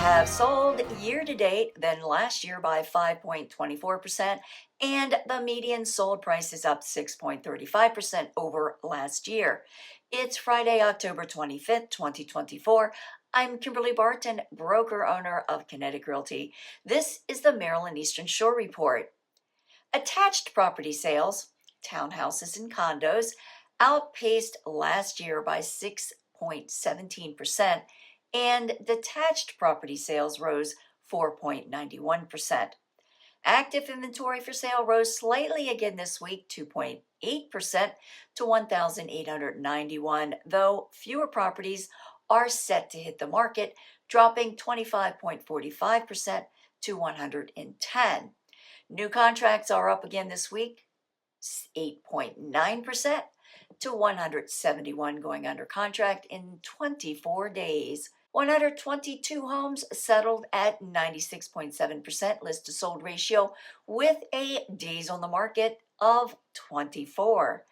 have sold year to date than last year by 5.24%, and the median sold price is up 6.35% over last year. It's Friday, October 25th, 2024. I'm Kimberly Barton, broker owner of Kinetic Realty. This is the Maryland Eastern Shore Report. Attached property sales, townhouses and condos, outpaced last year by 6.17%, and detached property sales rose 4.91%. Active inventory for sale rose slightly again this week, 2.8% to 1,891, though fewer properties are set to hit the market, dropping 25.45% to 110. New contracts are up again this week, 8.9% to 171 going under contract in 24 days. 122 homes settled at 96.7% list to sold ratio with a days on the market of 24.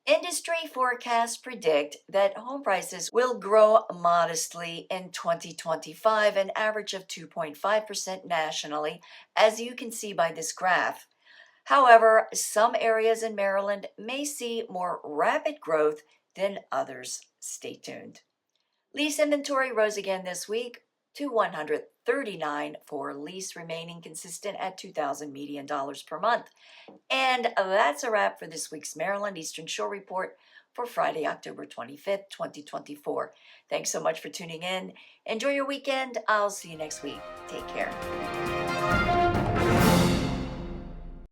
Industry forecasts predict that home prices will grow modestly in 2025, an average of 2.5% nationally, as you can see by this graph. However, some areas in Maryland may see more rapid growth than others. Stay tuned. Lease inventory rose again this week to 139 for lease remaining consistent at $2,000 median per month. And that's a wrap for this week's Maryland Eastern Shore Report for Friday, October 25th, 2024. Thanks so much for tuning in. Enjoy your weekend. I'll see you next week. Take care.